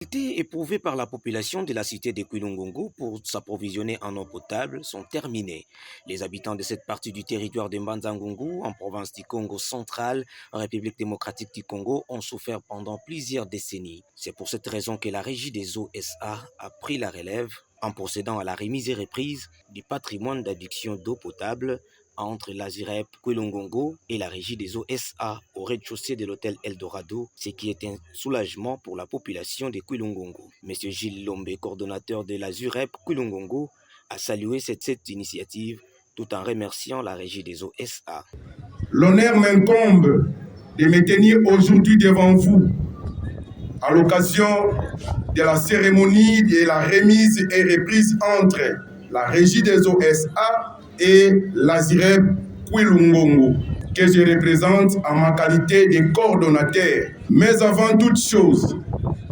Difficultés éprouvées par la population de la cité de Kwilungungu pour s'approvisionner en eau potable sont terminées. Les habitants de cette partie du territoire de Mbanza-Ngungu, en province du Congo central, en République démocratique du Congo, ont souffert pendant plusieurs décennies. C'est pour cette raison que la Régie des eaux SA a pris la relève en procédant à la remise et reprise du patrimoine d'adduction d'eau potable entre l'Azirep Kwilungungu et la Régie des eaux SA au rez-de-chaussée de l'hôtel Eldorado, ce qui est un soulagement pour la population de Kwilungungu. Monsieur Gilles Lombe, coordonnateur de l'Azirep Kwilungungu, a salué cette initiative tout en remerciant la Régie des eaux SA. L'honneur m'incombe de me tenir aujourd'hui devant vous à l'occasion de la cérémonie de la remise et reprise entre la Régie des eaux SA et l'Azirep Kwilungungu, que je représente en ma qualité de coordonnateur. Mais avant toute chose,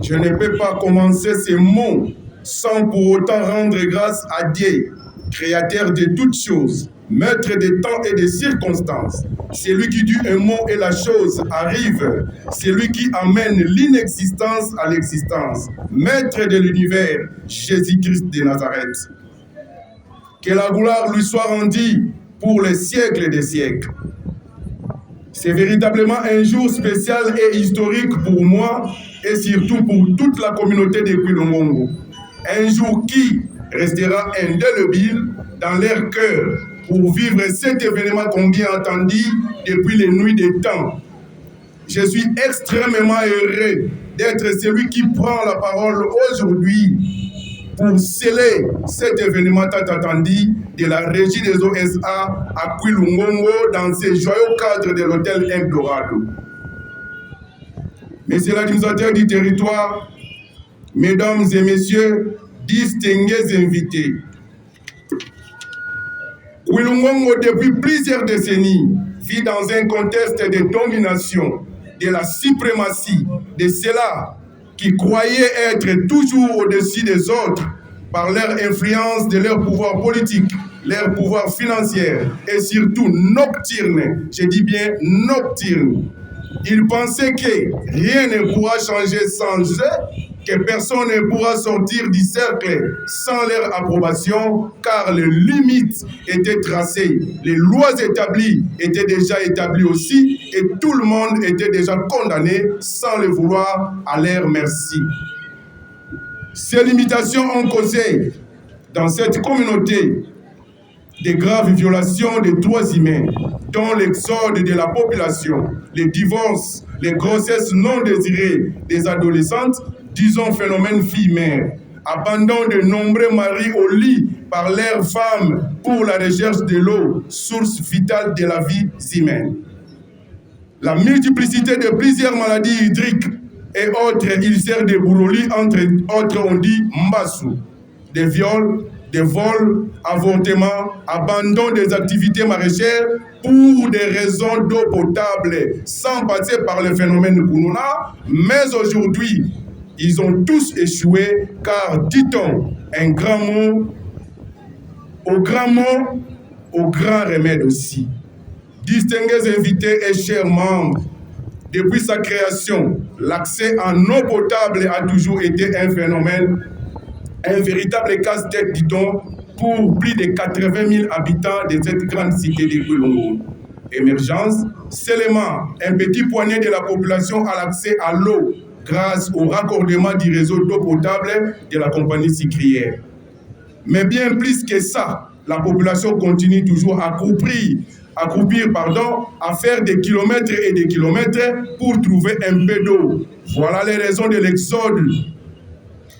je ne peux pas commencer ces mots sans pour autant rendre grâce à Dieu, créateur de toutes choses, maître des temps et des circonstances. C'est lui qui dit un mot et la chose arrive. C'est lui qui amène l'inexistence à l'existence. Maître de l'univers, Jésus-Christ de Nazareth. Que la gloire lui soit rendue pour les siècles des siècles. C'est véritablement un jour spécial et historique pour moi et surtout pour toute la communauté de Kwilungungu. Un jour qui restera indélébile dans leur cœur pour vivre cet événement qu'on vient entendu depuis les nuits des temps. Je suis extrêmement heureux d'être celui qui prend la parole aujourd'hui pour sceller cet événement tant attendu de la Régie des eaux SA à Kwilungungu dans ce joyeux cadre de l'hôtel Eldorado. Monsieur l'administrateur du territoire, mesdames et messieurs, distingués invités, Kwilungungu, depuis plusieurs décennies, vit dans un contexte de domination, de la suprématie de ceux-là qui croyaient être toujours au-dessus des autres par leur influence de leur pouvoir politique, leur pouvoir financier et surtout nocturne. Je dis bien nocturne. Ils pensaient que rien ne pourra changer sans eux, que personne ne pourra sortir du cercle sans leur approbation, car les limites étaient tracées, les lois établies étaient déjà établies aussi, et tout le monde était déjà condamné sans le vouloir à leur merci. Ces limitations ont causé dans cette communauté de graves violations des droits humains, dont l'exode de la population, les divorces, les grossesses non désirées des adolescentes, disons phénomène fille-mère, abandon de nombreux maris au lit par leurs femmes pour la recherche de l'eau, source vitale de la vie humaine. La multiplicité de plusieurs maladies hydriques et autres ulcères de Buruli, entre autres on dit Mbassou, des viols, des vols, avortements, abandon des activités maraîchères pour des raisons d'eau potable, sans passer par le phénomène Kununa, mais aujourd'hui, ils ont tous échoué, car, dit-on, un grand mot, au grand remède aussi. Distingués invités et chers membres, depuis sa création, l'accès en eau potable a toujours été un phénomène, un véritable casse-tête, dit-on, pour plus de 80 000 habitants de cette grande cité de Kwilungungu. Émergence, seulement un petit poignet de la population a l'accès à l'eau grâce au raccordement du réseau d'eau potable de la compagnie sucrière. Mais bien plus que ça, la population continue toujours à faire des kilomètres et des kilomètres pour trouver un peu d'eau. Voilà les raisons de l'exode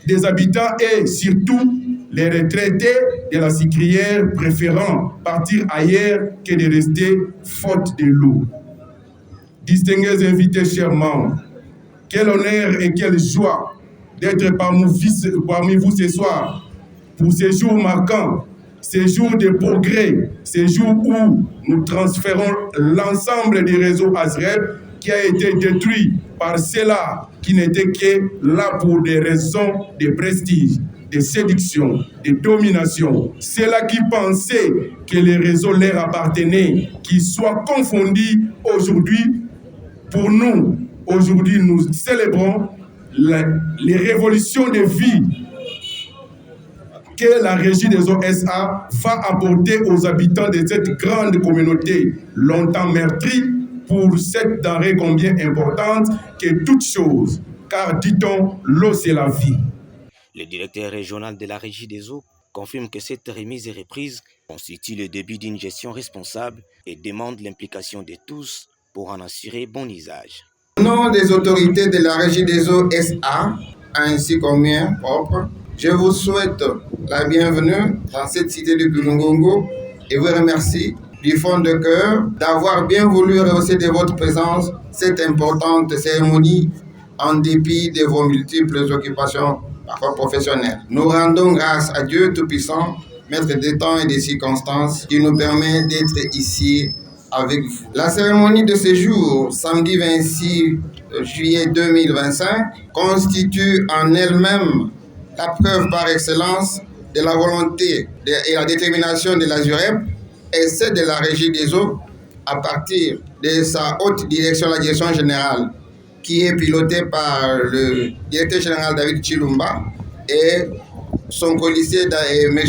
des habitants et surtout les retraités de la sucrière préférant partir ailleurs que de rester faute de l'eau. Distingués invités, chers membres, quel honneur et quelle joie d'être parmi vous ce soir pour ces jours marquants, ces jours de progrès, ces jours où nous transférons l'ensemble des réseaux Azirep qui a été détruit par ceux-là qui n'étaient que là pour des raisons de prestige, de séduction, de domination. Ceux-là qui pensaient que les réseaux leur appartenaient, qui soient confondus aujourd'hui. Pour nous, aujourd'hui, nous célébrons les révolutions de vie que la Régie des eaux SA va apporter aux habitants de cette grande communauté longtemps meurtrie pour cette denrée combien importante que toute chose, car dit-on, l'eau c'est la vie. Le directeur régional de la Régie des eaux confirme que cette remise et reprise constitue le début d'une gestion responsable et demande l'implication de tous pour en assurer bon usage. Au nom des autorités de la Régie des eaux SA, ainsi qu'au mien propre, je vous souhaite la bienvenue dans cette cité de Kulungongo et vous remercie du fond de cœur d'avoir bien voulu rehausser de votre présence cette importante cérémonie en dépit de vos multiples occupations parfois professionnelles. Nous rendons grâce à Dieu Tout-Puissant, maître des temps et des circonstances, qui nous permet d'être ici avec vous. La cérémonie de ce jour, samedi 26 juillet 2025, constitue en elle-même la preuve par excellence de la volonté et la détermination de la ZUREP et celle de la Régie des eaux à partir de sa haute direction, la direction générale, qui est pilotée par le directeur général David Chilumba et son colissier M.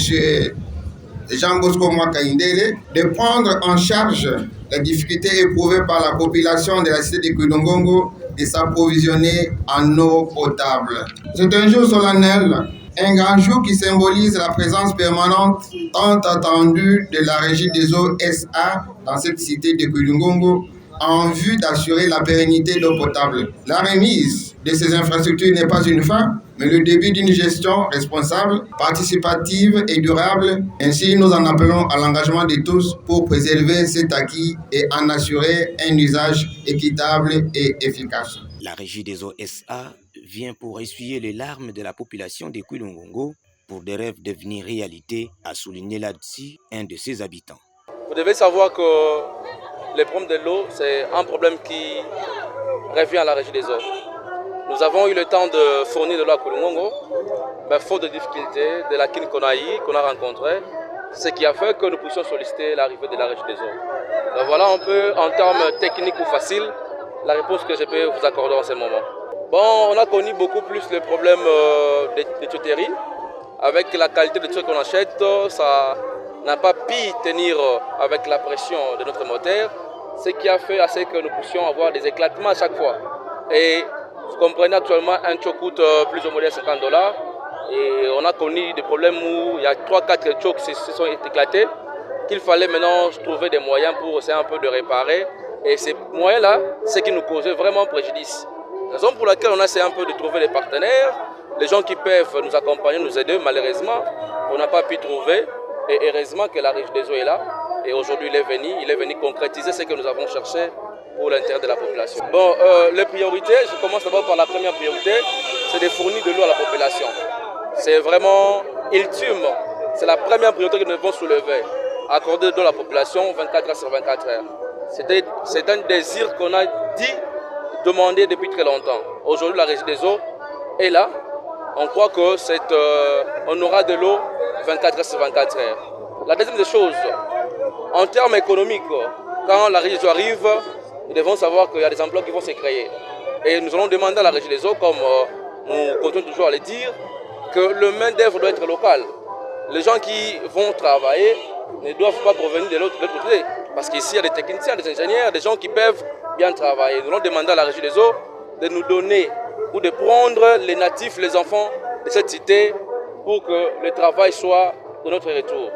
Jean-Bosco Mwakaindele, de prendre en charge les difficultés éprouvées par la population de la cité de Kulungongo de s'approvisionner en eau potable. C'est un jour solennel, un grand jour qui symbolise la présence permanente tant attendue de la Régie des eaux SA dans cette cité de Kulungongo en vue d'assurer la pérennité de l'eau potable. La remise de ces infrastructures n'est pas une fin, mais le début d'une gestion responsable, participative et durable. Ainsi, nous en appelons à l'engagement de tous pour préserver cet acquis et en assurer un usage équitable et efficace. La Régie des eaux SA vient pour essuyer les larmes de la population de Kulungongo pour des rêves devenir réalité, a souligné là-dessus un de ses habitants. Vous devez savoir que le problème de l'eau, c'est un problème qui revient à la Régie des eaux. Nous avons eu le temps de fournir de l'eau à Kulungongo, mais faute de difficultés, de la qu'on a rencontré, ce qui a fait que nous puissions solliciter l'arrivée de la Régie des eaux. Donc voilà un peu en termes techniques ou faciles la réponse que je peux vous accorder en ce moment. Bon, on a connu beaucoup plus le problème de tuyauterie. Avec la qualité de tuyaux qu'on achète, ça n'a pas pu tenir avec la pression de notre moteur, ce qui a fait assez que nous puissions avoir des éclatements à chaque fois. Et vous comprenez, actuellement, un tuyau coûte plus ou moins $50. Et on a connu des problèmes où il y a 3-4 tuyaux qui se sont éclatés, qu'il fallait maintenant trouver des moyens pour essayer un peu de réparer. Et ces moyens-là, c'est qui nous causaient vraiment préjudice. La raison pour laquelle on a essayé un peu de trouver des partenaires, les gens qui peuvent nous accompagner, nous aider, malheureusement, on n'a pas pu trouver. Et heureusement que la Régie des eaux est là. Et aujourd'hui, il est venu concrétiser ce que nous avons cherché pour l'intérêt de la population. Bon, les priorités, je commence d'abord par la première priorité, c'est de fournir de l'eau à la population. C'est vraiment ultime, c'est la première priorité que nous devons soulever. Accorder de l'eau à la population 24 heures sur 24 heures. C'est un désir qu'on a dit, demandé depuis très longtemps. Aujourd'hui, la Régie des eaux est là. On croit que on aura de l'eau 24 heures sur 24 heures. La deuxième des choses, en termes économiques, quand la Régie des eaux arrive, nous devons savoir qu'il y a des emplois qui vont se créer. Et nous allons demander à la Régie des eaux, comme nous continuons toujours à le dire, que le main-d'œuvre doit être local. Les gens qui vont travailler ne doivent pas provenir de l'autre côté. Parce qu'ici, il y a des techniciens, des ingénieurs, des gens qui peuvent bien travailler. Nous allons demander à la Régie des eaux de nous donner ou de prendre les natifs, les enfants de cette cité pour que le travail soit de notre retour.